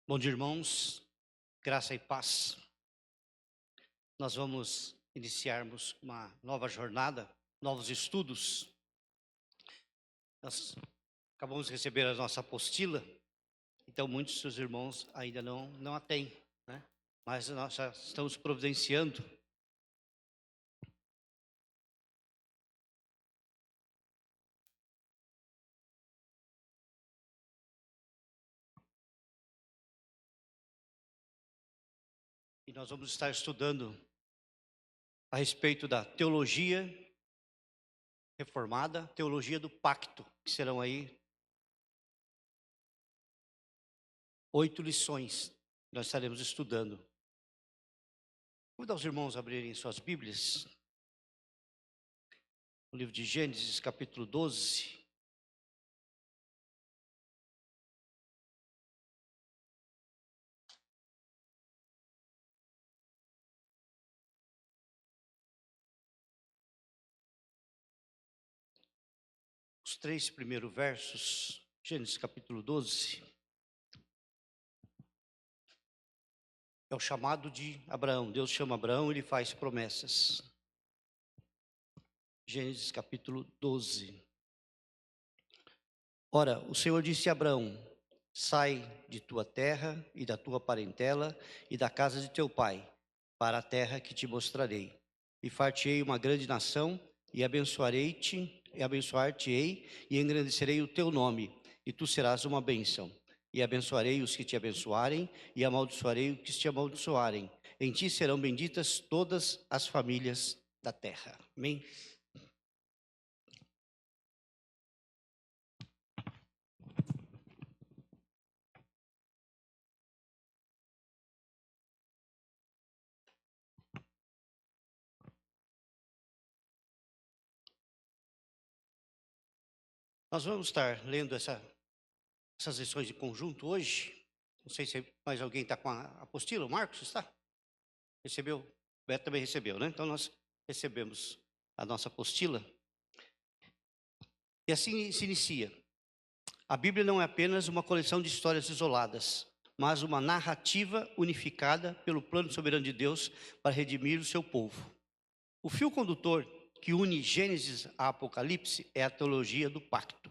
Bom dia, irmãos, graça e paz. Nós vamos iniciarmos uma nova jornada, novos estudos. Nós acabamos de receber a nossa apostila, então muitos dos seus irmãos ainda não a têm, né? Mas nós já estamos providenciando. E nós vamos estar estudando a respeito da teologia reformada, teologia do pacto, que serão aí 8 lições que nós estaremos estudando. Convidar os irmãos a abrirem suas Bíblias, no livro de Gênesis, capítulo 12. Os 3 primeiros versos, Gênesis capítulo 12, é o chamado de Abraão. Deus chama Abraão, ele faz promessas. Gênesis capítulo 12. Ora, o Senhor disse a Abraão: sai de tua terra e da tua parentela e da casa de teu pai, para a terra que te mostrarei. E far-te-ei uma grande nação, e abençoar-te-ei, e engrandecerei o teu nome, e tu serás uma bênção. E abençoarei os que te abençoarem, e amaldiçoarei os que te amaldiçoarem. Em ti serão benditas todas as famílias da terra. Amém? Nós vamos estar lendo essas lições de conjunto hoje. Não sei se mais alguém está com a apostila. O Marcos está? Recebeu? O Beto também recebeu, né? Então nós recebemos a nossa apostila. E assim se inicia. A Bíblia não é apenas uma coleção de histórias isoladas, mas uma narrativa unificada pelo plano soberano de Deus para redimir o seu povo. O fio condutor que une Gênesis a Apocalipse é a teologia do pacto.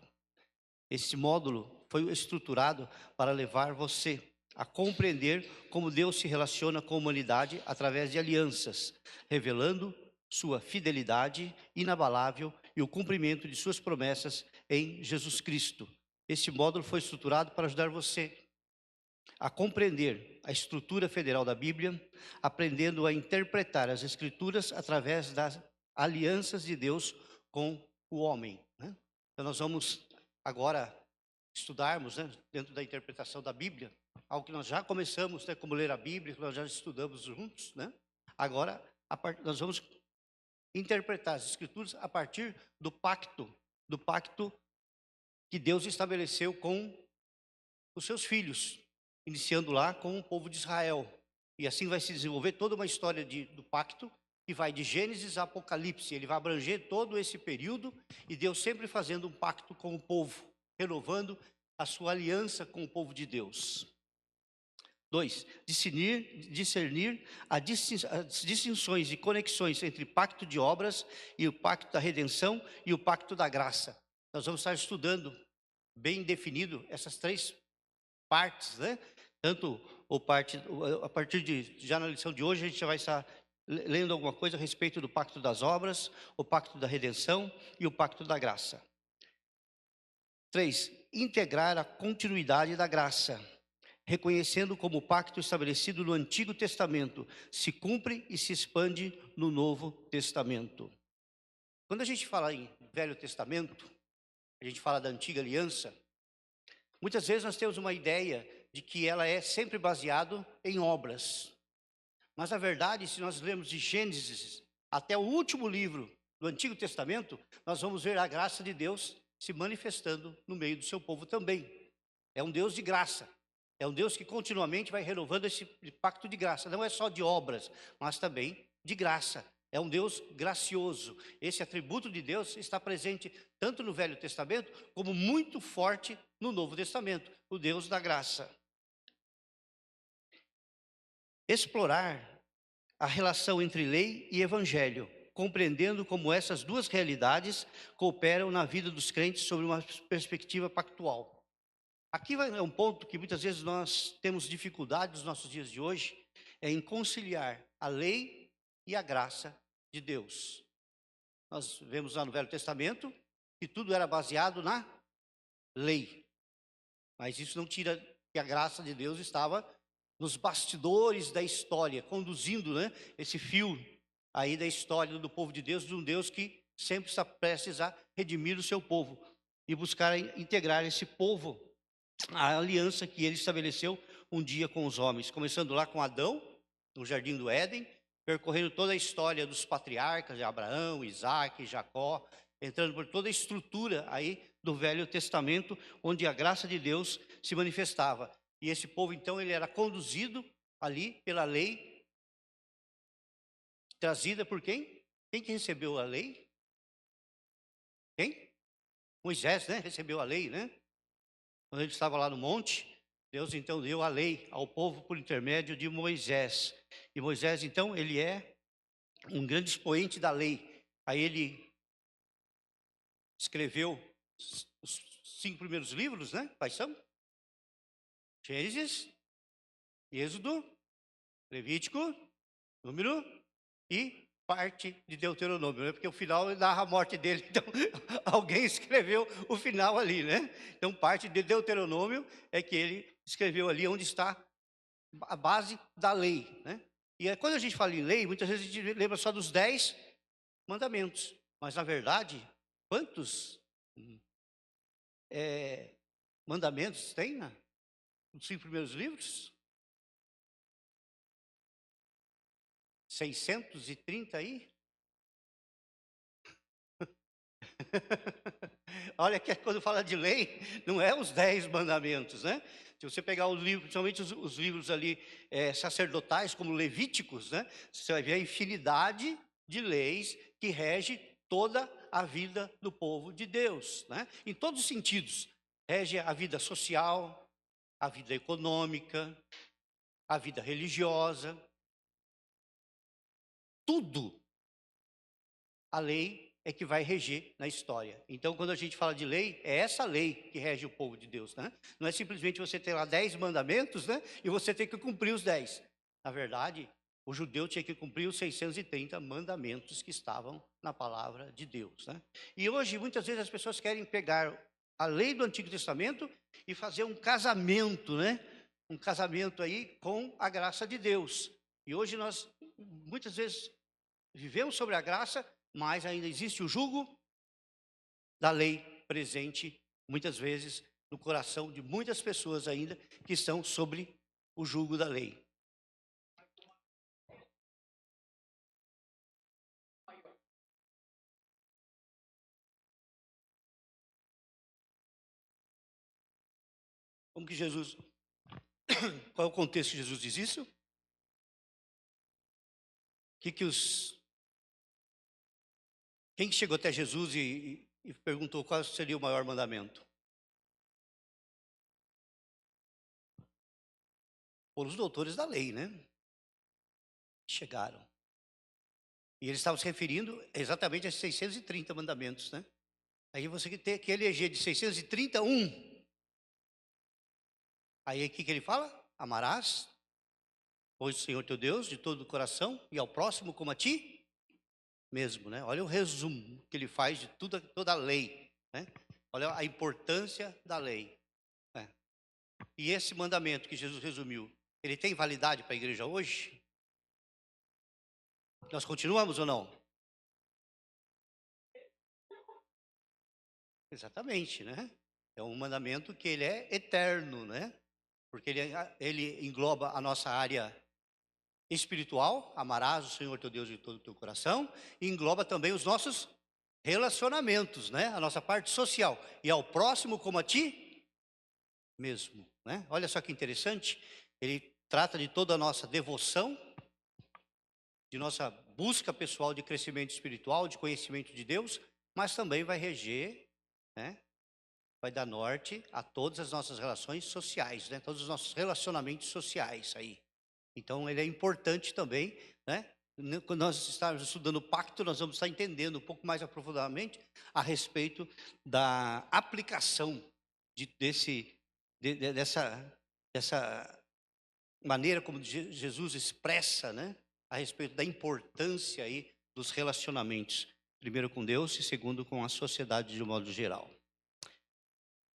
Esse módulo foi estruturado para levar você a compreender como Deus se relaciona com a humanidade através de alianças, revelando sua fidelidade inabalável e o cumprimento de suas promessas em Jesus Cristo. Esse módulo foi estruturado para ajudar você a compreender a estrutura federal da Bíblia, aprendendo a interpretar as Escrituras através das alianças de Deus com o homem, né? Então nós vamos agora estudarmos, né, dentro da interpretação da Bíblia, algo que nós já começamos, né, como ler a Bíblia, que nós já estudamos juntos, né? Agora nós vamos interpretar as Escrituras a partir do pacto que Deus estabeleceu com os seus filhos, iniciando lá com o povo de Israel. E assim vai se desenvolver toda uma história do pacto, que vai de Gênesis a Apocalipse. Ele vai abranger todo esse período, e Deus sempre fazendo um pacto com o povo, renovando a sua aliança com o povo de Deus. 2. Discernir as distinções e conexões entre pacto de obras e o pacto da redenção e o pacto da graça. Nós vamos estar estudando bem definido essas 3 partes, né? Tanto a partir de já na lição de hoje a gente já vai estar lendo alguma coisa a respeito do pacto das obras, o pacto da redenção e o pacto da graça. 3. Integrar a continuidade da graça, reconhecendo como o pacto estabelecido no Antigo Testamento se cumpre e se expande no Novo Testamento. Quando a gente fala em Velho Testamento, a gente fala da Antiga Aliança, muitas vezes nós temos uma ideia de que ela é sempre baseado em obras. Mas na verdade, se nós lermos de Gênesis até o último livro do Antigo Testamento, nós vamos ver a graça de Deus se manifestando no meio do seu povo também. É um Deus de graça. É um Deus que continuamente vai renovando esse pacto de graça. Não é só de obras, mas também de graça. É um Deus gracioso. Esse atributo de Deus está presente tanto no Velho Testamento, como muito forte no Novo Testamento. O Deus da graça. explorar a relação entre lei e evangelho, compreendendo como essas duas realidades cooperam na vida dos crentes sob uma perspectiva pactual. Aqui é um ponto que muitas vezes nós temos dificuldade nos nossos dias de hoje, é em conciliar a lei e a graça de Deus. Nós vemos lá no Velho Testamento que tudo era baseado na lei, mas isso não tira que a graça de Deus estava nos bastidores da história, conduzindo, né, esse fio aí da história do povo de Deus, de um Deus que sempre está prestes a redimir o seu povo e buscar integrar esse povo à aliança que ele estabeleceu um dia com os homens, começando lá com Adão, no Jardim do Éden, percorrendo toda a história dos patriarcas, de Abraão, Isaac, Jacó, entrando por toda a estrutura aí do Velho Testamento, onde a graça de Deus se manifestava. E esse povo, então, ele era conduzido ali pela lei, trazida por quem? Quem que recebeu a lei? Quem? Moisés, né? Recebeu a lei, né? Quando ele estava lá no monte, Deus então deu a lei ao povo por intermédio de Moisés. E Moisés, então, ele é um grande expoente da lei. Aí ele escreveu os 5 primeiros livros, né? Quais são? Gênesis, Êxodo, Levítico, Número e parte de Deuteronômio, né? Porque o final narra a morte dele, então alguém escreveu o final ali, né? Então parte de Deuteronômio é que ele escreveu ali onde está a base da lei, né? E quando a gente fala em lei, muitas vezes a gente lembra só dos 10 mandamentos, mas na verdade, quantos mandamentos tem nos 5 primeiros livros? 630 aí? Olha que quando fala de lei, não é os 10 mandamentos, né? Se você pegar os livros, principalmente os livros ali sacerdotais, como Levíticos, né? Você vai ver a infinidade de leis que rege toda a vida do povo de Deus, né? Em todos os sentidos. Rege a vida social, a vida econômica, a vida religiosa. Tudo a lei é que vai reger na história. Então, quando a gente fala de lei, é essa lei que rege o povo de Deus, né? Não é simplesmente você ter lá 10 mandamentos, né? E você ter que cumprir os 10. Na verdade, o judeu tinha que cumprir os 630 mandamentos que estavam na palavra de Deus, né? E hoje, muitas vezes, as pessoas querem pegar a lei do Antigo Testamento e fazer um casamento, né? Um casamento aí com a graça de Deus. E hoje nós, muitas vezes, vivemos sobre a graça, mas ainda existe o jugo da lei presente, muitas vezes, no coração de muitas pessoas ainda que estão sobre o jugo da lei. Como que Jesus... Qual é o contexto que Jesus diz isso? Quem que chegou até Jesus e perguntou qual seria o maior mandamento? Foram os doutores da lei, né? Chegaram. E eles estavam se referindo exatamente a 630 mandamentos, né? Aí você tem que eleger de 631. Aí o que ele fala? Amarás, pois o Senhor teu Deus de todo o coração e ao próximo como a ti mesmo, né? Olha o resumo que ele faz de toda a lei, né? Olha a importância da lei, né? E esse mandamento que Jesus resumiu, ele tem validade para a igreja hoje? Nós continuamos ou não? Exatamente, né? É um mandamento que ele é eterno, né? Porque ele engloba a nossa área espiritual, amarás o Senhor teu Deus de todo o teu coração, e engloba também os nossos relacionamentos, né? A nossa parte social. E ao próximo como a ti mesmo, né? Olha só que interessante, ele trata de toda a nossa devoção, de nossa busca pessoal de crescimento espiritual, de conhecimento de Deus, mas também vai reger, né? Vai dar norte a todas as nossas relações sociais, né? Todos os nossos relacionamentos sociais aí. Então, ele é importante também, né? Quando nós estamos estudando o pacto, nós vamos estar entendendo um pouco mais aprofundadamente a respeito da aplicação dessa maneira como Jesus expressa, né, a respeito da importância aí dos relacionamentos, primeiro com Deus e segundo com a sociedade de um modo geral.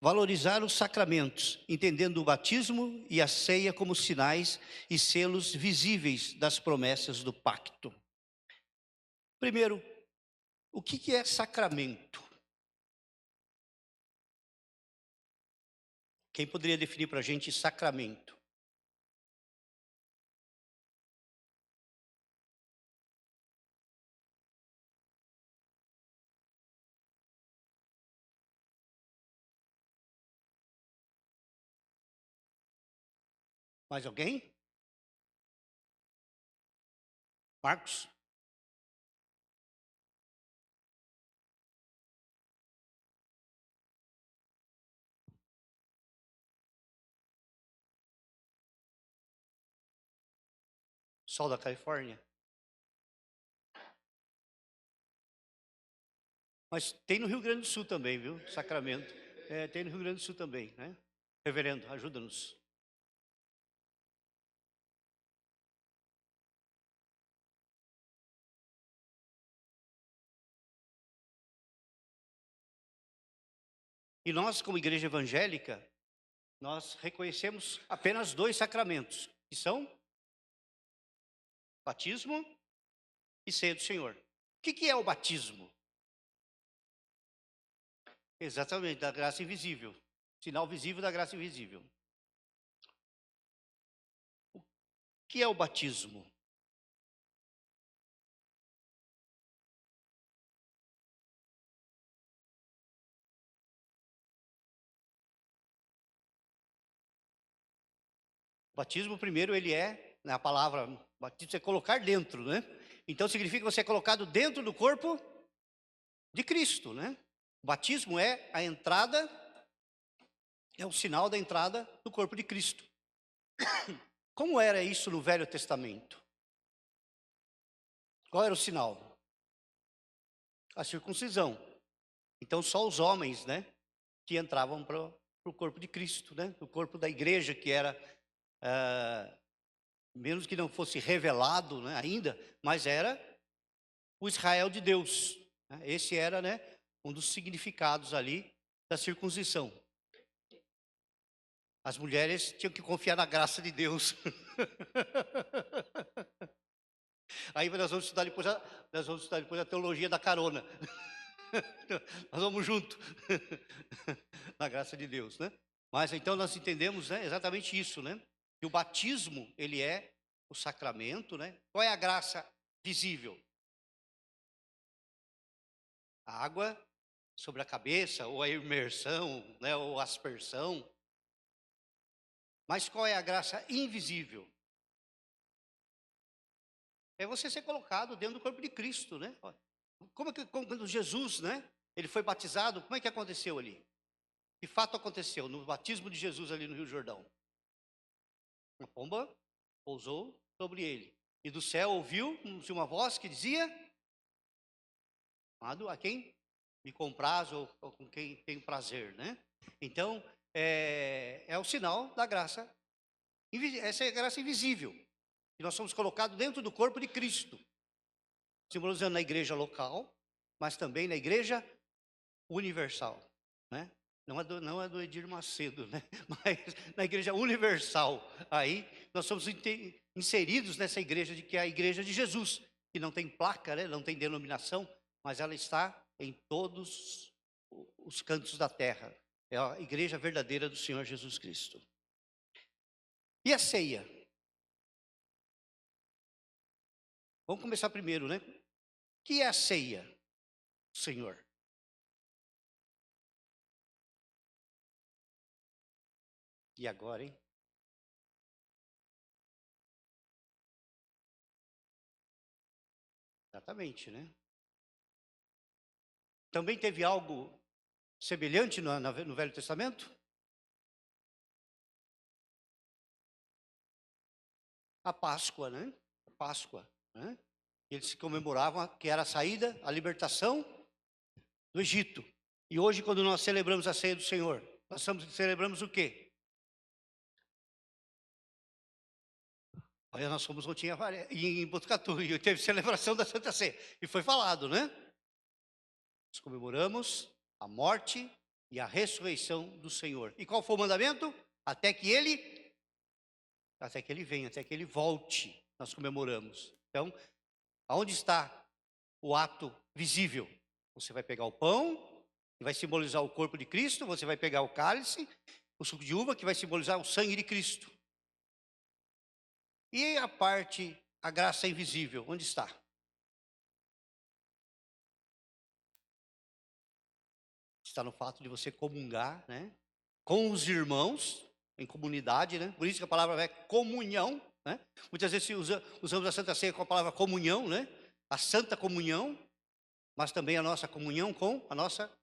Valorizar os sacramentos, entendendo o batismo e a ceia como sinais e selos visíveis das promessas do pacto. Primeiro, o que é sacramento? Quem poderia definir para a gente sacramento? Mais alguém? Marcos? Sol da Califórnia? Mas tem no Rio Grande do Sul também, viu? Sacramento. Tem no Rio Grande do Sul também, né? Reverendo, ajuda-nos. E nós, como igreja evangélica, nós reconhecemos apenas 2 sacramentos, que são batismo e ceia do Senhor. O que é o batismo? Exatamente, da graça invisível. Sinal visível da graça invisível. O que é o batismo? O batismo, primeiro, ele é, na palavra, batismo é colocar dentro, né? Então significa que você é colocado dentro do corpo de Cristo, né? O batismo é a entrada, é o sinal da entrada do corpo de Cristo. Como era isso no Velho Testamento? Qual era o sinal? A circuncisão. Então só os homens, né, que entravam para o corpo de Cristo, né? O corpo da igreja, que era, mesmo que não fosse revelado, né, ainda, mas era o Israel de Deus, né? Esse era, né, um dos significados ali da circuncisão. As mulheres tinham que confiar na graça de Deus. Aí nós vamos estudar depois a teologia da carona. Nós vamos junto. Na graça de Deus, né? Mas então nós entendemos, né, exatamente isso, né? Que o batismo, ele é o sacramento, né? Qual é a graça visível? A água sobre a cabeça, ou a imersão, né, ou a aspersão. Mas qual é a graça invisível? É você ser colocado dentro do corpo de Cristo, né? Como quando Jesus, né, ele foi batizado, como é que aconteceu ali? Que fato aconteceu no batismo de Jesus ali no Rio Jordão? Uma pomba pousou sobre ele. E do céu ouviu-se uma voz que dizia: amado, a quem me compraz ou com quem tenho prazer, né? Então, é o sinal da graça. Essa é a graça invisível. E nós somos colocados dentro do corpo de Cristo, simbolizando na igreja local, mas também na igreja universal, né? Não é do Edir Macedo, né? Mas na igreja universal. Aí nós somos inseridos nessa igreja, que é a igreja de Jesus, que não tem placa, né? Não tem denominação, mas ela está em todos os cantos da terra. É a igreja verdadeira do Senhor Jesus Cristo. E a ceia? Vamos começar primeiro, né? O que é a ceia, Senhor? E agora, hein? Exatamente, né? Também teve algo semelhante no Velho Testamento? a Páscoa, né? A Páscoa, né? Eles comemoravam que era a saída, a libertação do Egito. E hoje, quando nós celebramos a ceia do Senhor, nós celebramos o quê? Olha, nós fomos ontem em Botucatu e teve celebração da Santa Ceia. E foi falado, né? Nós comemoramos a morte e a ressurreição do Senhor. E qual foi o mandamento? Até que ele venha, até que ele volte, nós comemoramos. Então, aonde está o ato visível? Você vai pegar o pão, que vai simbolizar o corpo de Cristo, você vai pegar o cálice, o suco de uva, que vai simbolizar o sangue de Cristo. E a graça invisível, onde está? Está no fato de você comungar, né, com os irmãos, em comunidade, né? Por isso que a palavra é comunhão, né? Muitas vezes usamos a Santa Ceia com a palavra comunhão, né? A Santa Comunhão, mas também a nossa comunhão com a nossa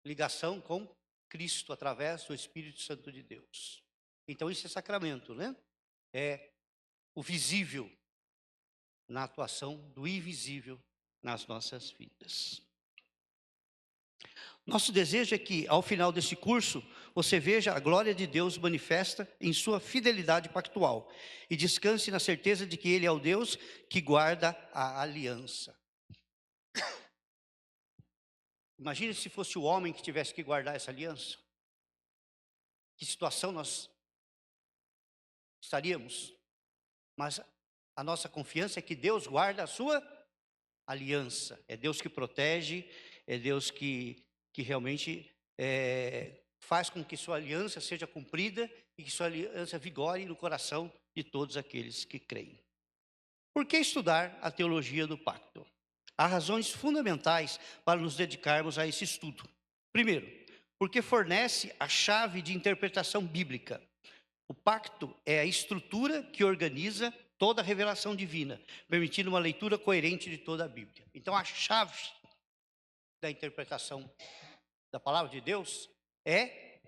ligação com Cristo através do Espírito Santo de Deus. Então isso é sacramento, né? É o visível na atuação do invisível nas nossas vidas. Nosso desejo é que, ao final desse curso, você veja a glória de Deus manifesta em sua fidelidade pactual e descanse na certeza de que Ele é o Deus que guarda a aliança. Imagine se fosse o homem que tivesse que guardar essa aliança. Que situação nós estaríamos? Mas a nossa confiança é que Deus guarda a sua aliança. É Deus que protege, é Deus que realmente faz com que sua aliança seja cumprida e que sua aliança vigore no coração de todos aqueles que creem. Por que estudar a teologia do pacto? Há razões fundamentais para nos dedicarmos a esse estudo. Primeiro, porque fornece a chave de interpretação bíblica. O pacto é a estrutura que organiza toda a revelação divina, permitindo uma leitura coerente de toda a Bíblia. Então, a chave da interpretação da palavra de Deus é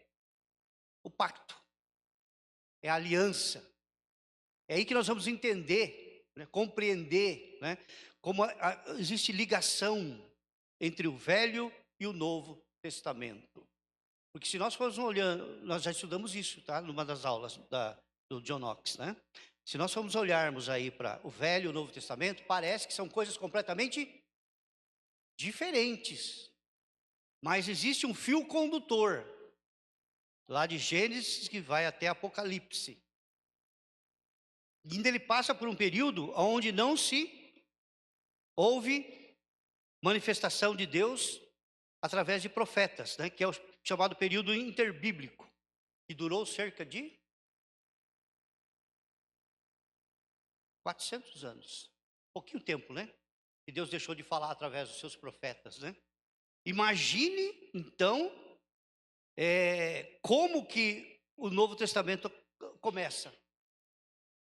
o pacto, é a aliança. É aí que nós vamos entender, né, compreender, né, como existe ligação entre o Velho e o Novo Testamento. Porque se nós formos olhando, nós já estudamos isso, tá? Numa das aulas do John Knox, né? Se nós formos olharmos aí para o Velho e o Novo Testamento, parece que são coisas completamente diferentes. Mas existe um fio condutor, lá de Gênesis que vai até Apocalipse. E ainda ele passa por um período onde não se houve manifestação de Deus através de profetas, né? Que é o chamado período interbíblico, que durou cerca de 400 anos. Pouquinho tempo, né? Que Deus deixou de falar através dos seus profetas, né? Imagine, então, como que o Novo Testamento começa.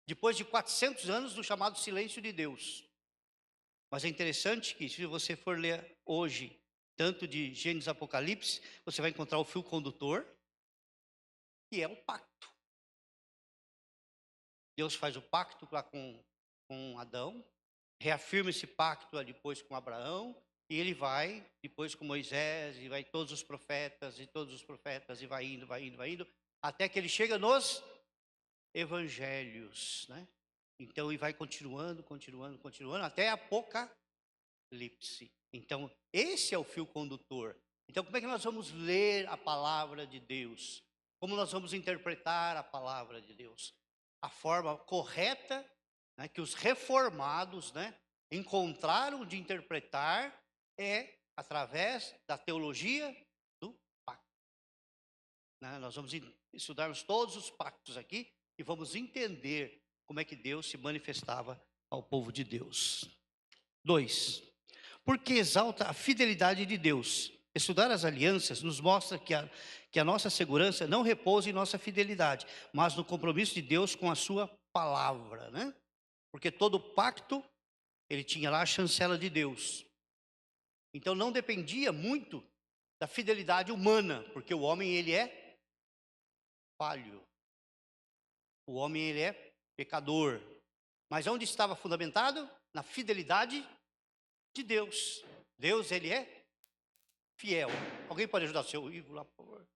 Depois de 400 anos do chamado silêncio de Deus. Mas é interessante que, se você for ler hoje, tanto de Gênesis e Apocalipse, você vai encontrar o fio condutor, que é o pacto. Deus faz o pacto lá com Adão, reafirma esse pacto lá depois com Abraão, e ele vai depois com Moisés, e vai todos os profetas, e vai indo, até que ele chega nos evangelhos, né? Então, e vai continuando, até Apocalipse. Então, esse é o fio condutor. Então, como é que nós vamos ler a palavra de Deus? Como nós vamos interpretar a palavra de Deus? A forma correta, né, que os reformados, né, encontraram de interpretar é através da teologia do pacto. Né? Nós vamos estudarmos todos os pactos aqui e vamos entender como é que Deus se manifestava ao povo de Deus. 2. Porque exalta a fidelidade de Deus. Estudar as alianças nos mostra que a nossa segurança não repousa em nossa fidelidade, mas no compromisso de Deus com a sua palavra, né? Porque todo pacto, ele tinha lá a chancela de Deus. Então não dependia muito da fidelidade humana, porque o homem, ele é falho. O homem, ele é pecador. Mas onde estava fundamentado? Na fidelidade de Deus. Deus, ele é fiel. Alguém pode ajudar o seu Ivo lá, por favor?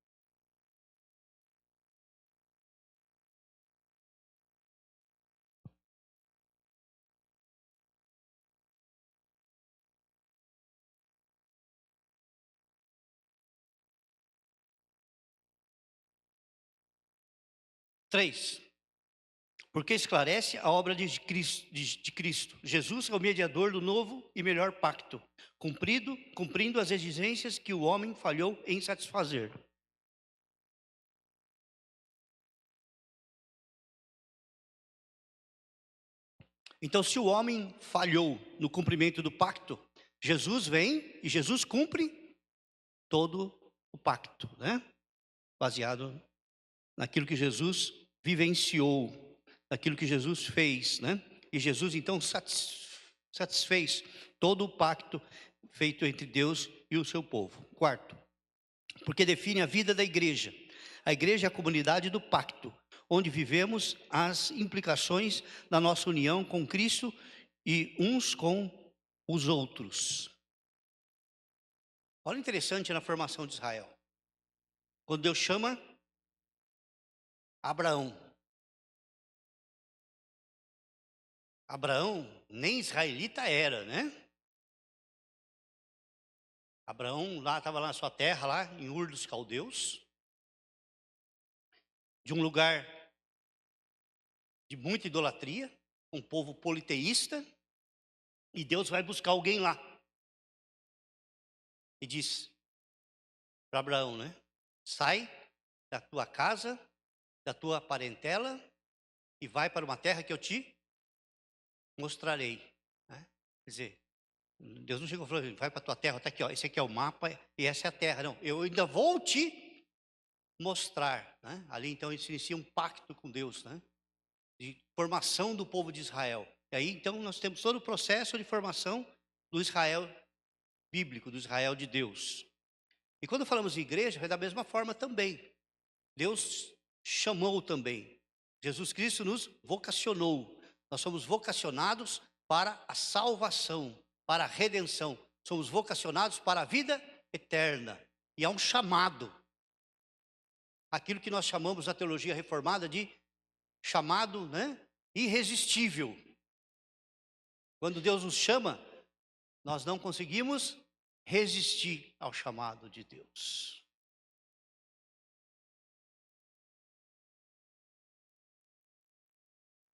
Três. Porque esclarece a obra de Cristo. Jesus é o mediador do novo e melhor pacto, cumprindo as exigências que o homem falhou em satisfazer. Então, se o homem falhou no cumprimento do pacto, Jesus vem e Jesus cumpre todo o pacto, né? Baseado naquilo que Jesus vivenciou, naquilo que Jesus fez, né? E Jesus então satisfez todo o pacto feito entre Deus e o seu povo. Quarto, porque define a vida da igreja. A igreja é a comunidade do pacto, onde vivemos as implicações da nossa união com Cristo e uns com os outros. Olha, interessante na formação de Israel. Quando Deus chama Abraão. Abraão nem israelita era, né? Abraão estava lá na sua terra, lá em Ur dos Caldeus, de um lugar de muita idolatria, um povo politeísta, e Deus vai buscar alguém lá. E diz para Abraão, né? Sai da tua casa, da tua parentela, e vai para uma terra que eu te mostrarei. Né? Quer dizer, Deus não chegou e falou, vai para a tua terra, está aqui, ó, esse aqui é o mapa e essa é a terra. Não, eu ainda vou te mostrar. Né? Ali então ele se inicia um pacto com Deus, né? De formação do povo de Israel. E aí então nós temos todo o processo de formação do Israel bíblico, do Israel de Deus. E quando falamos de igreja, é da mesma forma também. Deus chamou também. Jesus Cristo nos vocacionou. Nós somos vocacionados para a salvação, para a redenção. Somos vocacionados para a vida eterna. E há um chamado. Aquilo que nós chamamos na teologia reformada de chamado, né, irresistível. Quando Deus nos chama, nós não conseguimos resistir ao chamado de Deus.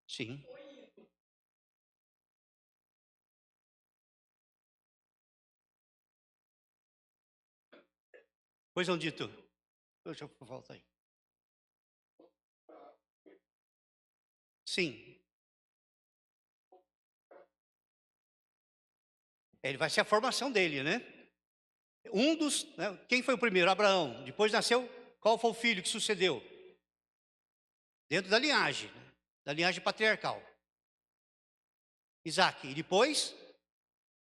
Sim. Pois não, dito. Deixa eu voltar aí. Sim. Ele vai ser a formação dele, né? Um dos, né, quem foi o primeiro? Abraão. Depois nasceu, qual foi o filho que sucedeu? Dentro da linhagem patriarcal. Isaac. E depois,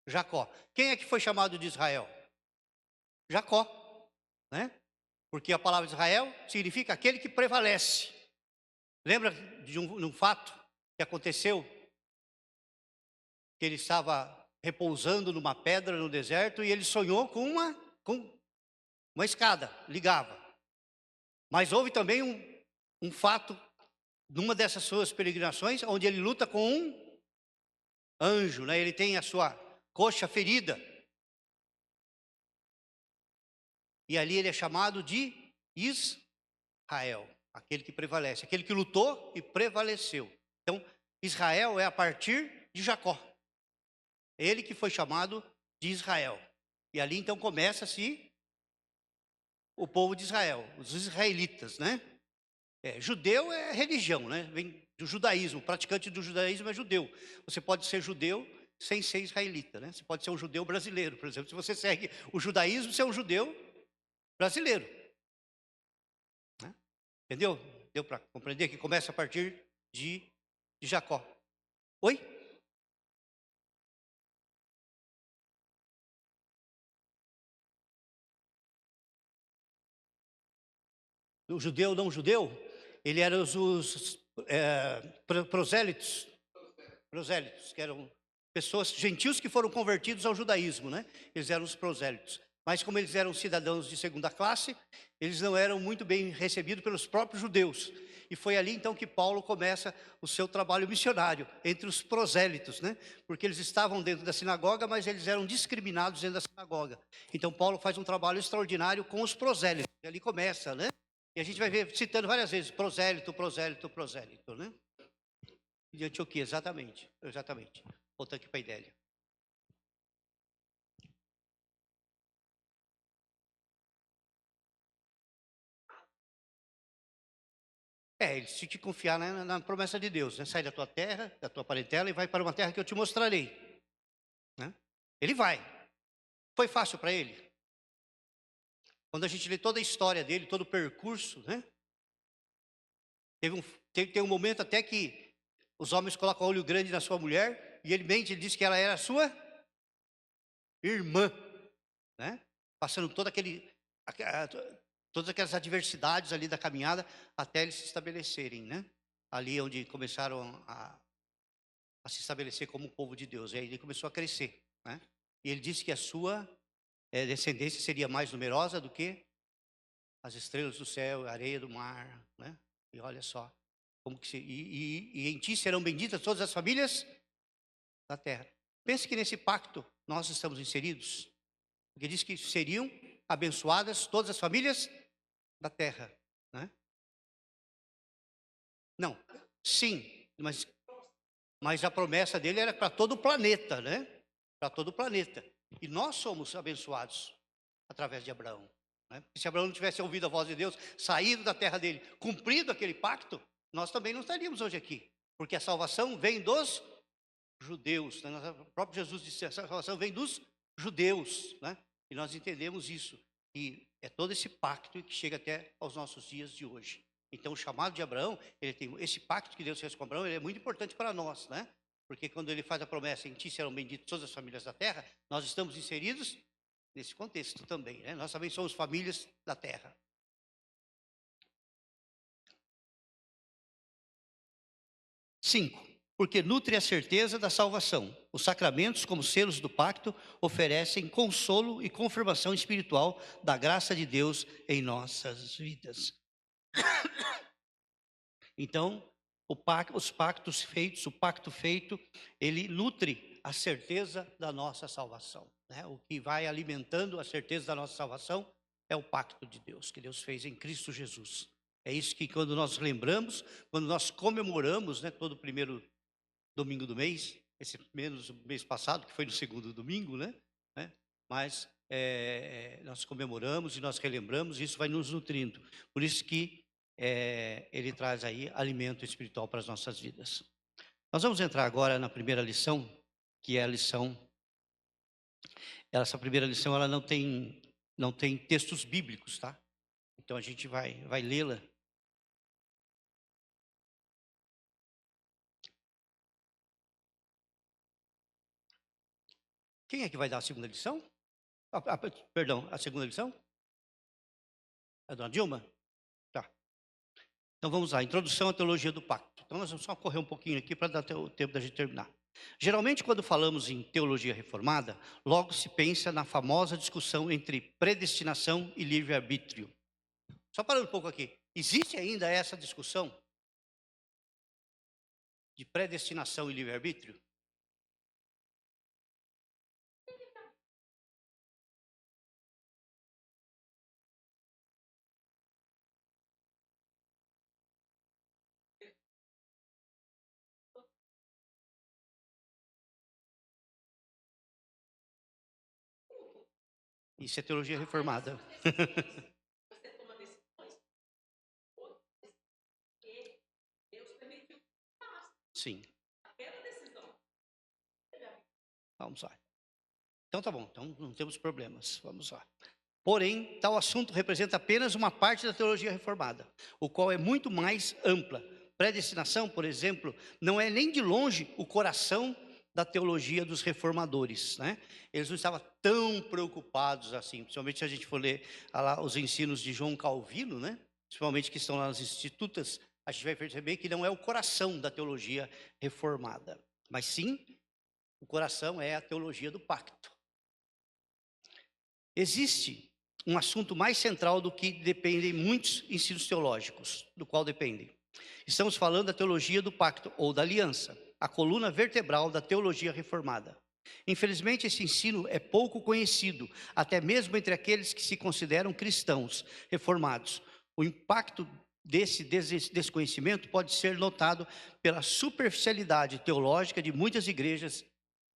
Jacó. Quem é que foi chamado de Israel? Jacó, né? Porque a palavra Israel significa aquele que prevalece. Lembra de um fato que aconteceu? Que ele estava repousando numa pedra no deserto e ele sonhou com uma escada, ligava. Mas houve também um fato, numa dessas suas peregrinações, onde ele luta com um anjo, né? Ele tem a sua coxa ferida. E ali ele é chamado de Israel, aquele que prevalece, aquele que lutou e prevaleceu. Então, Israel é a partir de Jacó. Ele que foi chamado de Israel. E ali então começa-se o povo de Israel, os israelitas, né? Judeu é religião, né? Vem do judaísmo, o praticante do judaísmo é judeu. Você pode ser judeu sem ser israelita, né? Você pode ser um judeu brasileiro, por exemplo. Se você segue o judaísmo, você é um judeu brasileiro. Né? Entendeu? Deu para compreender que começa a partir de Jacó. Oi? O judeu, não judeu, ele era os prosélitos. Prosélitos, que eram pessoas, gentios que foram convertidos ao judaísmo, né? Eles eram os prosélitos. Mas como eles eram cidadãos de segunda classe, eles não eram muito bem recebidos pelos próprios judeus. E foi ali então que Paulo começa o seu trabalho missionário entre os prosélitos, né? Porque eles estavam dentro da sinagoga, mas eles eram discriminados dentro da sinagoga. Então Paulo faz um trabalho extraordinário com os prosélitos. E ali começa, né? E a gente vai ver citando várias vezes prosélito, prosélito, prosélito, né? De Antioquia, exatamente, exatamente. Voltando aqui para a Idélia. Eles tinham que confiar na promessa de Deus, né? Sai da tua terra, da tua parentela e vai para uma terra que eu te mostrarei, né? Ele vai. Foi fácil para ele? Quando a gente lê toda a história dele, todo o percurso, né? Tem um momento até que os homens colocam olho grande na sua mulher e ele mente, ele diz que ela era a sua irmã, né? Passando todas aquelas adversidades ali da caminhada até eles se estabelecerem, né? Ali onde começaram a se estabelecer como povo de Deus. E aí ele começou a crescer, né? E ele disse que a sua descendência seria mais numerosa do que as estrelas do céu, a areia do mar, né? E olha só, como que e em ti serão benditas todas as famílias da terra. Pense que nesse pacto nós estamos inseridos, porque diz que seriam abençoadas todas as famílias da terra, né? Não, sim, mas a promessa dele era para todo o planeta, né? Para todo o planeta. E nós somos abençoados através de Abraão, né? Se Abraão não tivesse ouvido a voz de Deus, saído da terra dele, cumprido aquele pacto, nós também não estaríamos hoje aqui, porque a salvação vem dos judeus, né? O próprio Jesus disse: a salvação vem dos judeus, né? E nós entendemos isso, e é todo esse pacto que chega até aos nossos dias de hoje. Então o chamado de Abraão, ele tem esse pacto que Deus fez com Abraão, ele é muito importante para nós, né? Porque quando ele faz a promessa: em ti serão benditas todas as famílias da terra, nós estamos inseridos nesse contexto também, né? Nós também somos famílias da terra. 5. Porque nutre a certeza da salvação. Os sacramentos, como selos do pacto, oferecem consolo e confirmação espiritual da graça de Deus em nossas vidas. Então, o pacto feito, ele nutre a certeza da nossa salvação, né? O que vai alimentando a certeza da nossa salvação é o pacto de Deus, que Deus fez em Cristo Jesus. É isso que quando nós lembramos, quando nós comemoramos, né, todo o primeiro domingo do mês, esse menos o mês passado, que foi no segundo domingo, né? Mas nós comemoramos e nós relembramos, e isso vai nos nutrindo. Por isso que ele traz aí alimento espiritual para as nossas vidas. Nós vamos entrar agora na primeira lição, que é a lição. Essa primeira lição, ela não tem textos bíblicos, tá? Então a gente vai lê-la. Quem é que vai dar a segunda lição? Perdão, a segunda lição? A dona Dilma? Tá. Então vamos lá, introdução à teologia do pacto. Então nós vamos só correr um pouquinho aqui para dar o tempo da gente terminar. Geralmente quando falamos em teologia reformada, logo se pensa na famosa discussão entre predestinação e livre-arbítrio. Só parando um pouco aqui, existe ainda essa discussão de predestinação e livre-arbítrio? Isso é teologia reformada. Sim. Vamos lá. Então tá bom, então não temos problemas. Vamos lá. Porém, tal assunto representa apenas uma parte da teologia reformada, o qual é muito mais ampla. Predestinação, por exemplo, não é nem de longe o coração da teologia dos reformadores, né? Eles não estavam tão preocupados assim, principalmente se a gente for ler lá os ensinos de João Calvino, né? Principalmente que estão lá nas institutas, a gente vai perceber que não é o coração da teologia reformada. Mas sim, o coração é a teologia do pacto. Existe um assunto mais central do que dependem muitos ensinos teológicos, do qual dependem. Estamos falando da teologia do pacto ou da aliança, a coluna vertebral da teologia reformada. Infelizmente, esse ensino é pouco conhecido, até mesmo entre aqueles que se consideram cristãos reformados. O impacto desse desconhecimento pode ser notado pela superficialidade teológica de muitas igrejas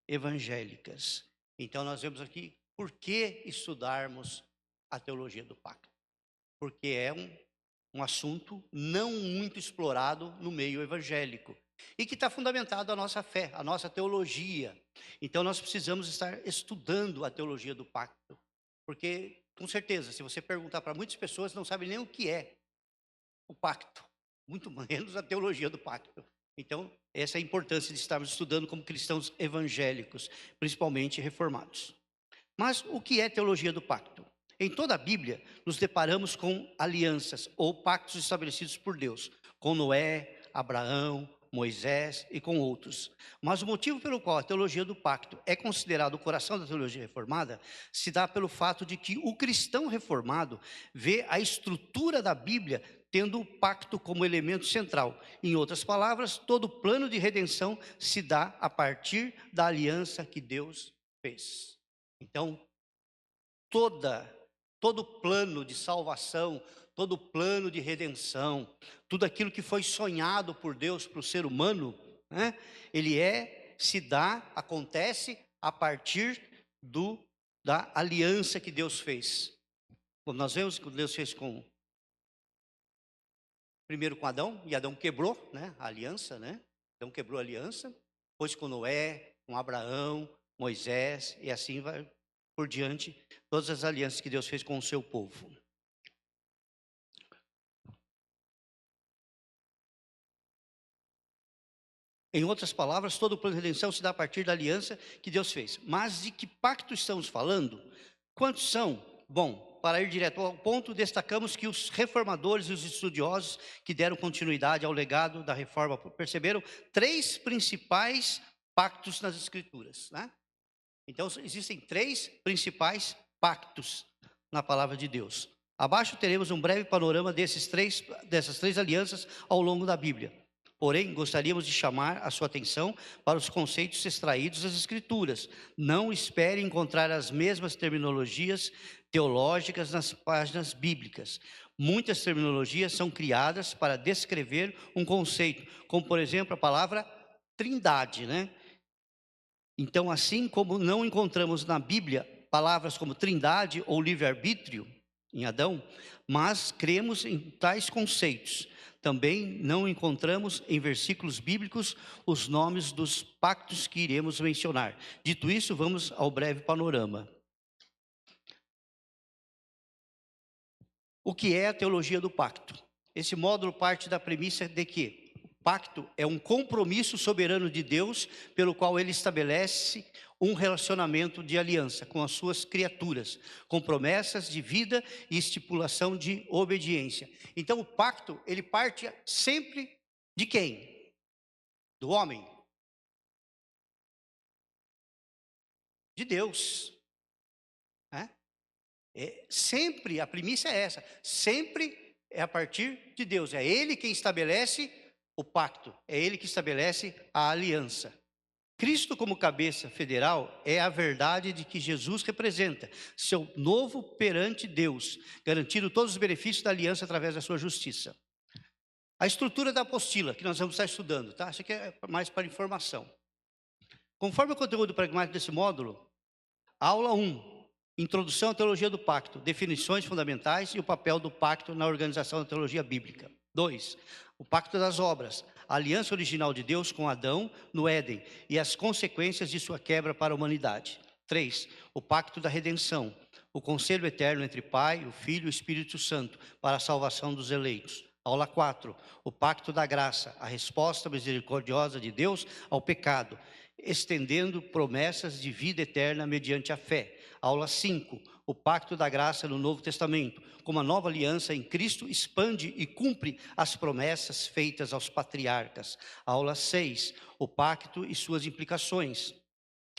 evangélicas. Então, nós vemos aqui por que estudarmos a teologia do pacto. Porque é um assunto não muito explorado no meio evangélico e que está fundamentado a nossa fé, a nossa teologia. Então nós precisamos estar estudando a teologia do pacto, porque com certeza, se você perguntar para muitas pessoas, não sabem nem o que é o pacto, muito menos a teologia do pacto. Então essa é a importância de estarmos estudando como cristãos evangélicos, principalmente reformados. Mas o que é teologia do pacto? Em toda a Bíblia, nos deparamos com alianças ou pactos estabelecidos por Deus, com Noé, Abraão, Moisés e com outros. Mas o motivo pelo qual a teologia do pacto é considerado o coração da teologia reformada se dá pelo fato de que o cristão reformado vê a estrutura da Bíblia tendo o pacto como elemento central. Em outras palavras, todo o plano de redenção se dá a partir da aliança que Deus fez. Então, todo plano de salvação, todo plano de redenção, tudo aquilo que foi sonhado por Deus para o ser humano, né, acontece a partir da aliança que Deus fez. Como nós vemos que Deus fez primeiro com Adão, e Adão quebrou, né, a aliança, né? Adão quebrou a aliança, depois com Noé, com Abraão, Moisés, e assim vai por diante, todas as alianças que Deus fez com o seu povo. Em outras palavras, todo o plano de redenção se dá a partir da aliança que Deus fez. Mas de que pacto estamos falando? Quantos são? Bom, para ir direto ao ponto, destacamos que os reformadores e os estudiosos que deram continuidade ao legado da reforma perceberam 3 principais pactos nas Escrituras, né? Então, existem 3 principais pactos na palavra de Deus. Abaixo teremos um breve panorama dessas três alianças ao longo da Bíblia. Porém, gostaríamos de chamar a sua atenção para os conceitos extraídos das Escrituras. Não espere encontrar as mesmas terminologias teológicas nas páginas bíblicas. Muitas terminologias são criadas para descrever um conceito, como, por exemplo, a palavra trindade, né? Então, assim como não encontramos na Bíblia palavras como trindade ou livre-arbítrio em Adão, mas cremos em tais conceitos. Também não encontramos em versículos bíblicos os nomes dos pactos que iremos mencionar. Dito isso, vamos ao breve panorama. O que é a teologia do pacto? Esse módulo parte da premissa de que pacto é um compromisso soberano de Deus, pelo qual ele estabelece um relacionamento de aliança com as suas criaturas, com promessas de vida e estipulação de obediência. Então o pacto, ele parte sempre de quem? Do homem? De Deus. Sempre, a premissa é essa, sempre é a partir de Deus, é Ele quem estabelece o pacto, é Ele que estabelece a aliança. Cristo como cabeça federal é a verdade de que Jesus representa, seu novo perante Deus, garantindo todos os benefícios da aliança através da sua justiça. A estrutura da apostila, que nós vamos estar estudando, tá? Isso aqui é mais para informação. Conforme o conteúdo pragmático desse módulo, aula 1, Introdução à Teologia do Pacto, definições fundamentais e o papel do pacto na organização da teologia bíblica. 2, o Pacto das Obras, a aliança original de Deus com Adão no Éden e as consequências de sua quebra para a humanidade. 3, o Pacto da Redenção, o conselho eterno entre Pai, o Filho e o Espírito Santo para a salvação dos eleitos. Aula 4, o Pacto da Graça, a resposta misericordiosa de Deus ao pecado, estendendo promessas de vida eterna mediante a fé. Aula 5, o pacto da graça no Novo Testamento, como a nova aliança em Cristo expande e cumpre as promessas feitas aos patriarcas. Aula 6, o pacto e suas implicações,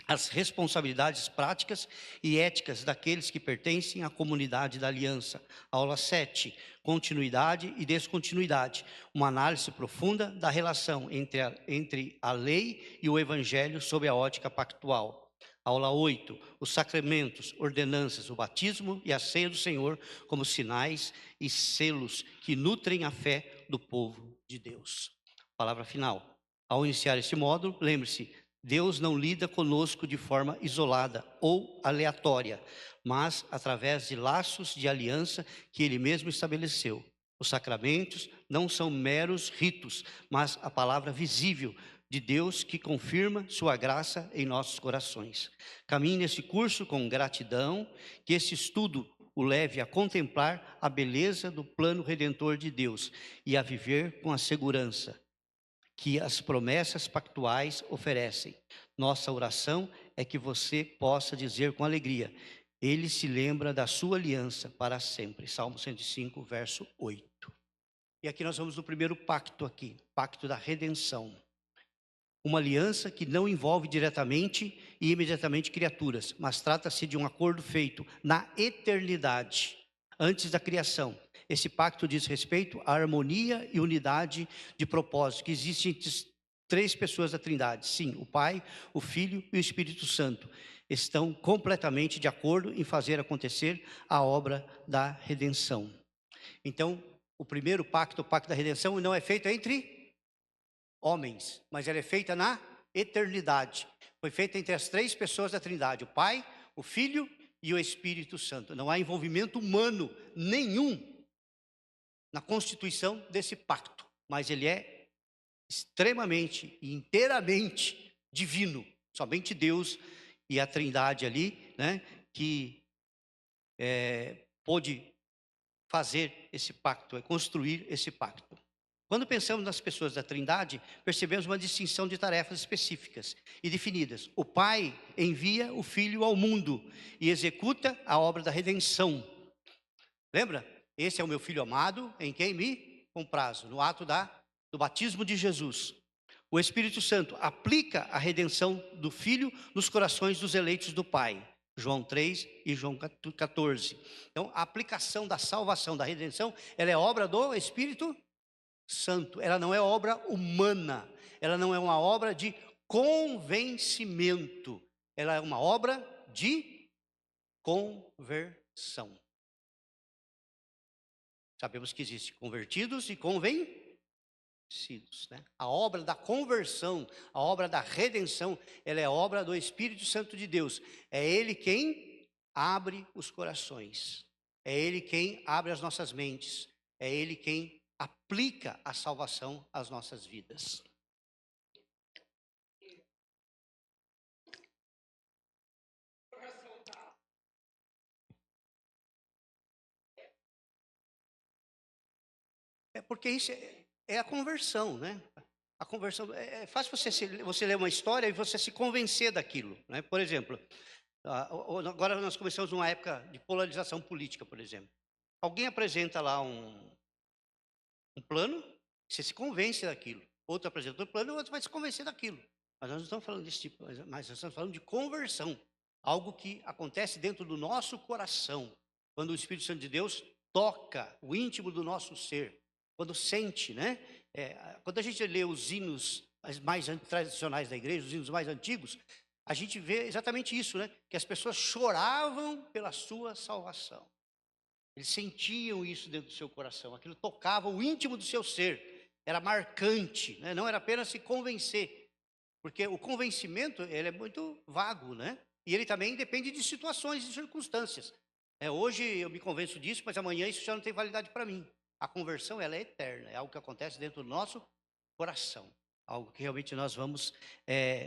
as responsabilidades práticas e éticas daqueles que pertencem à comunidade da aliança. Aula 7, continuidade e descontinuidade, uma análise profunda da relação entre a lei e o evangelho sob a ótica pactual. Aula 8, os sacramentos, ordenanças, o batismo e a ceia do Senhor como sinais e selos que nutrem a fé do povo de Deus. Palavra final. Ao iniciar esse módulo, lembre-se, Deus não lida conosco de forma isolada ou aleatória, mas através de laços de aliança que Ele mesmo estabeleceu. Os sacramentos não são meros ritos, mas a palavra visível de Deus que confirma sua graça em nossos corações. Caminhe nesse curso com gratidão, que esse estudo o leve a contemplar a beleza do plano redentor de Deus e a viver com a segurança que as promessas pactuais oferecem. Nossa oração é que você possa dizer com alegria: Ele se lembra da sua aliança para sempre. Salmo 105, verso 8. E aqui nós vamos no primeiro pacto aqui, pacto da redenção. Uma aliança que não envolve diretamente e imediatamente criaturas, mas trata-se de um acordo feito na eternidade, antes da criação. Esse pacto diz respeito à harmonia e unidade de propósito que existe entre as três pessoas da Trindade. Sim, o Pai, o Filho e o Espírito Santo estão completamente de acordo em fazer acontecer a obra da redenção. Então, o primeiro pacto, o pacto da redenção, não é feito entre homens, mas ela é feita na eternidade. Foi feita entre as três pessoas da Trindade, o Pai, o Filho e o Espírito Santo. Não há envolvimento humano nenhum na constituição desse pacto, mas ele é extremamente e inteiramente divino. Somente Deus e a Trindade ali, né, que pôde fazer esse pacto, construir esse pacto. Quando pensamos nas pessoas da Trindade, percebemos uma distinção de tarefas específicas e definidas. O Pai envia o Filho ao mundo e executa a obra da redenção. Lembra? Esse é o meu Filho amado, em quem me comprazo, no ato do batismo de Jesus. O Espírito Santo aplica a redenção do Filho nos corações dos eleitos do Pai. João 3 e João 14. Então, a aplicação da salvação, da redenção, ela é obra do Espírito Santo. Ela não é obra humana. Ela não é uma obra de convencimento. Ela é uma obra de conversão. Sabemos que existe convertidos e convencidos, né? A obra da conversão, a obra da redenção, ela é obra do Espírito Santo de Deus. É Ele quem abre os corações. É Ele quem abre as nossas mentes. É Ele quem aplica a salvação às nossas vidas. É porque isso é a conversão, né? A conversão é fácil você ler uma história e você se convencer daquilo, né? Por exemplo, agora nós começamos uma época de polarização política, por exemplo. Alguém apresenta lá um plano, você se convence daquilo. Outro apresenta outro plano, outro vai se convencer daquilo. Mas nós não estamos falando desse tipo, mas nós estamos falando de conversão. Algo que acontece dentro do nosso coração. Quando o Espírito Santo de Deus toca o íntimo do nosso ser. Quando sente, né? Quando a gente lê os hinos mais tradicionais da igreja, os hinos mais antigos, a gente vê exatamente isso, né? Que as pessoas choravam pela sua salvação. Eles sentiam isso dentro do seu coração, aquilo tocava o íntimo do seu ser, era marcante, né? Não era apenas se convencer, porque o convencimento ele é muito vago, né? E ele também depende de situações e circunstâncias. Hoje eu me convenço disso, mas amanhã isso já não tem validade para mim. A conversão ela é eterna, é algo que acontece dentro do nosso coração, algo que realmente nós vamos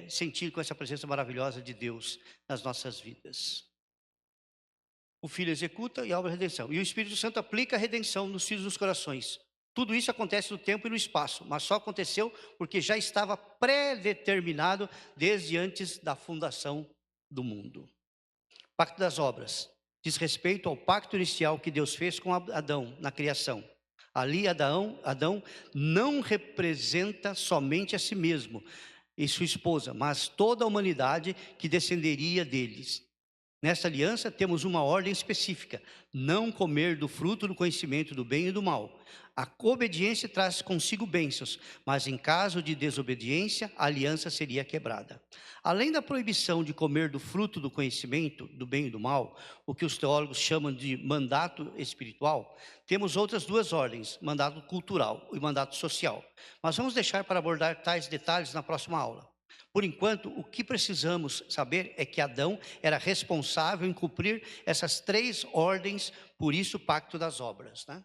sentir com essa presença maravilhosa de Deus nas nossas vidas. O Filho executa e a obra da redenção. E o Espírito Santo aplica a redenção nos filhos dos corações. Tudo isso acontece no tempo e no espaço, mas só aconteceu porque já estava pré-determinado desde antes da fundação do mundo. Pacto das obras diz respeito ao pacto inicial que Deus fez com Adão na criação. Ali Adão não representa somente a si mesmo e sua esposa, mas toda a humanidade que descenderia deles. Nesta aliança temos uma ordem específica: não comer do fruto do conhecimento do bem e do mal. A obediência traz consigo bênçãos, mas em caso de desobediência, a aliança seria quebrada. Além da proibição de comer do fruto do conhecimento do bem e do mal, o que os teólogos chamam de mandato espiritual, temos outras duas ordens: mandato cultural e mandato social. Mas vamos deixar para abordar tais detalhes na próxima aula. Por enquanto, o que precisamos saber é que Adão era responsável em cumprir essas três ordens, por isso o pacto das obras, né?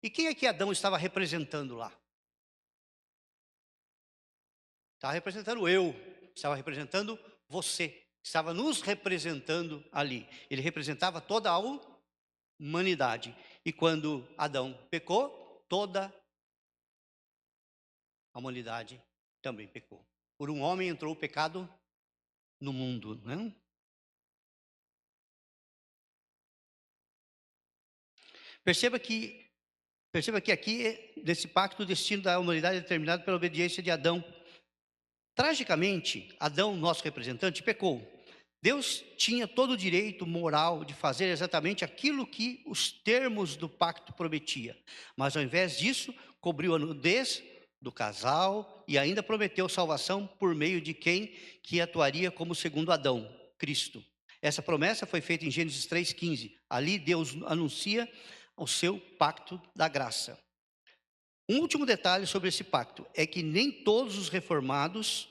E quem é que Adão estava representando lá? Estava representando eu, estava representando você, estava nos representando ali. Ele representava toda a humanidade. E quando Adão pecou, toda a humanidade também pecou. Por um homem entrou o pecado no mundo, né? Perceba que aqui, nesse pacto, o destino da humanidade é determinado pela obediência de Adão. Tragicamente, Adão, nosso representante, pecou. Deus tinha todo o direito moral de fazer exatamente aquilo que os termos do pacto prometia. Mas ao invés disso, cobriu a nudez do casal e ainda prometeu salvação por meio de quem que atuaria como segundo Adão, Cristo. Essa promessa foi feita em Gênesis 3,15. Ali Deus anuncia o seu pacto da graça. Um último detalhe sobre esse pacto é que nem todos os reformados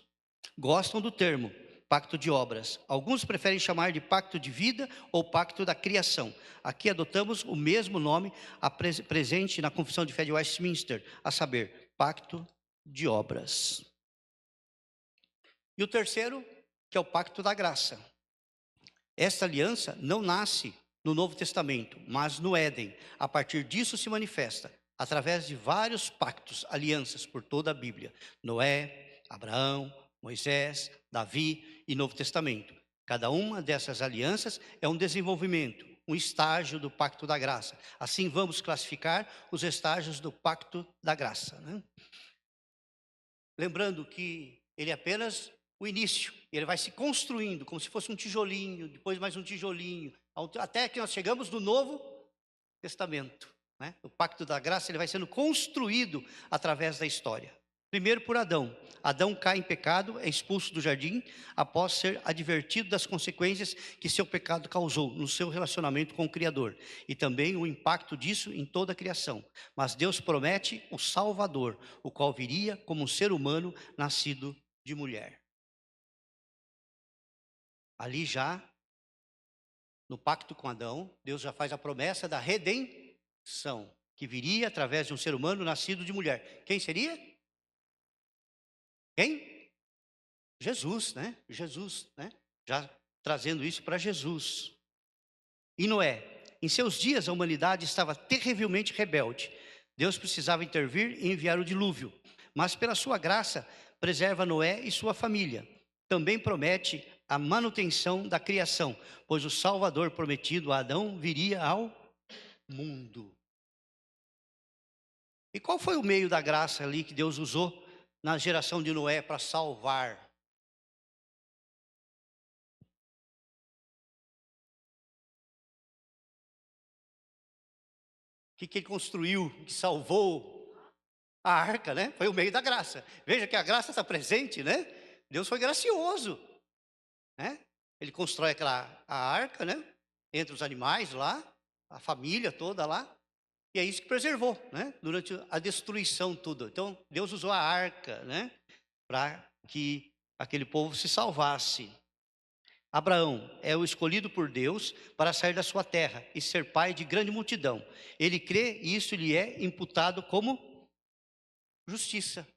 gostam do termo pacto de obras. Alguns preferem chamar de pacto de vida ou pacto da criação. Aqui adotamos o mesmo nome presente na Confissão de Fé de Westminster, a saber, pacto de obras. E o terceiro, que é o pacto da graça. Esta aliança não nasce no Novo Testamento, mas no Éden. A partir disso se manifesta através de vários pactos, alianças por toda a Bíblia: Noé, Abraão, Moisés, Davi e Novo Testamento. Cada uma dessas alianças é um desenvolvimento, um estágio do pacto da graça. Assim vamos classificar os estágios do pacto da graça, né? Lembrando que ele é apenas o início, ele vai se construindo como se fosse um tijolinho, depois mais um tijolinho, até que nós chegamos no Novo Testamento, né? O pacto da graça ele vai sendo construído através da história. Primeiro por Adão. Adão cai em pecado, é expulso do jardim após ser advertido das consequências que seu pecado causou no seu relacionamento com o Criador e também o impacto disso em toda a criação. Mas Deus promete o Salvador, o qual viria como um ser humano nascido de mulher. Ali já, no pacto com Adão, Deus já faz a promessa da redenção, que viria através de um ser humano nascido de mulher. Quem seria? Quem? Jesus, né? Jesus, né? Já trazendo isso para Jesus. E Noé, em seus dias a humanidade estava terrivelmente rebelde. Deus precisava intervir e enviar o dilúvio, mas pela sua graça preserva Noé e sua família. Também promete a manutenção da criação, pois o Salvador prometido a Adão viria ao mundo. E qual foi o meio da graça ali que Deus usou na geração de Noé para salvar? O que ele construiu, que salvou a arca, né? Foi o meio da graça. Veja que a graça está presente, né? Deus foi gracioso, né? Ele constrói a arca, né? Entre os animais lá, a família toda lá. E é isso que preservou, né? Durante a destruição tudo. Então, Deus usou a arca, né? Para que aquele povo se salvasse. Abraão é o escolhido por Deus para sair da sua terra e ser pai de grande multidão. Ele crê e isso lhe é imputado como justiça.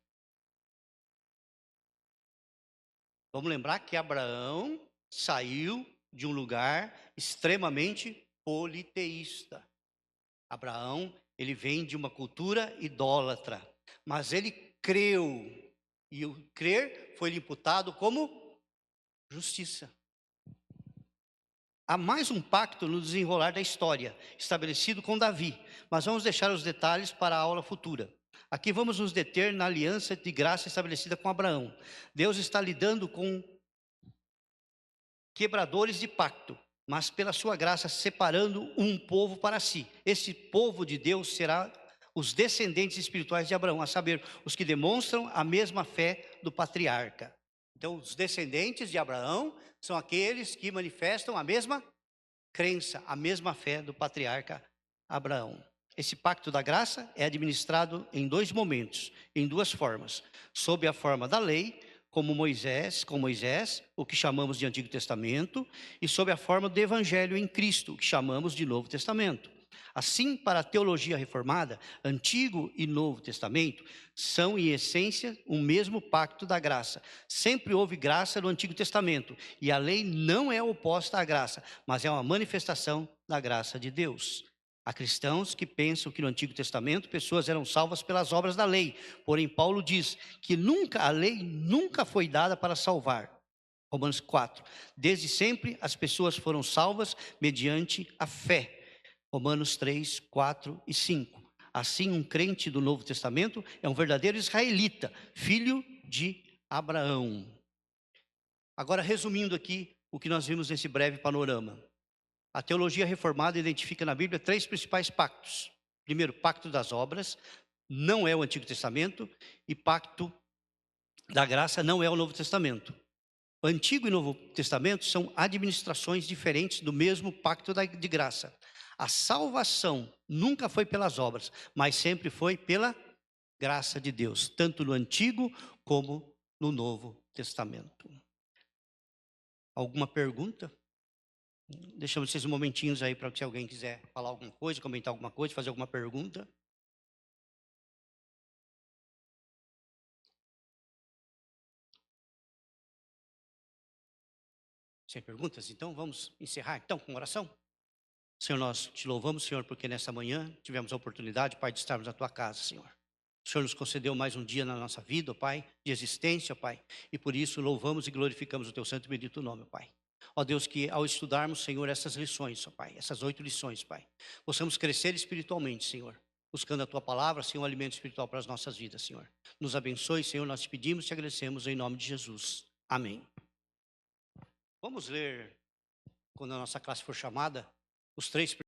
Vamos lembrar que Abraão saiu de um lugar extremamente politeísta. Abraão, ele vem de uma cultura idólatra, mas ele creu, e o crer foi lhe imputado como justiça. Há mais um pacto no desenrolar da história, estabelecido com Davi, mas vamos deixar os detalhes para a aula futura. Aqui vamos nos deter na aliança de graça estabelecida com Abraão. Deus está lidando com quebradores de pacto, mas pela sua graça separando um povo para si. Esse povo de Deus será os descendentes espirituais de Abraão, a saber, os que demonstram a mesma fé do patriarca. Então, os descendentes de Abraão são aqueles que manifestam a mesma crença, a mesma fé do patriarca Abraão. Esse pacto da graça é administrado em dois momentos, em duas formas: sob a forma da lei, com Moisés, o que chamamos de Antigo Testamento, e sob a forma do Evangelho em Cristo, o que chamamos de Novo Testamento. Assim, para a teologia reformada, Antigo e Novo Testamento são, em essência, o mesmo pacto da graça. Sempre houve graça no Antigo Testamento, e a lei não é oposta à graça, mas é uma manifestação da graça de Deus. Há cristãos que pensam que no Antigo Testamento pessoas eram salvas pelas obras da lei, porém Paulo diz que a lei nunca foi dada para salvar. Romanos 4, desde sempre as pessoas foram salvas mediante a fé. Romanos 3, 4 e 5. Assim, um crente do Novo Testamento é um verdadeiro israelita, filho de Abraão. Agora, resumindo aqui o que nós vimos nesse breve panorama. A teologia reformada identifica na Bíblia 3 principais pactos. Primeiro, pacto das obras, não é o Antigo Testamento, e pacto da graça não é o Novo Testamento. O Antigo e Novo Testamento são administrações diferentes do mesmo pacto de graça. A salvação nunca foi pelas obras, mas sempre foi pela graça de Deus, tanto no Antigo como no Novo Testamento. Alguma pergunta? Deixamos esses momentinhos aí para se alguém quiser falar alguma coisa, comentar alguma coisa, fazer alguma pergunta. Sem perguntas? Então vamos encerrar então com oração. Senhor, nós te louvamos, Senhor, porque nessa manhã tivemos a oportunidade, Pai, de estarmos na tua casa, Senhor. O Senhor nos concedeu mais um dia na nossa vida, ó Pai, de existência, ó Pai, e por isso louvamos e glorificamos o teu santo e bendito nome, ó Pai. Ó Deus, que ao estudarmos, Senhor, essas lições, ó Pai, essas 8 lições, Pai, possamos crescer espiritualmente, Senhor, buscando a tua palavra, Senhor, um alimento espiritual para as nossas vidas, Senhor. Nos abençoe, Senhor, nós te pedimos e te agradecemos em nome de Jesus. Amém. Vamos ler, quando a nossa classe for chamada, os 3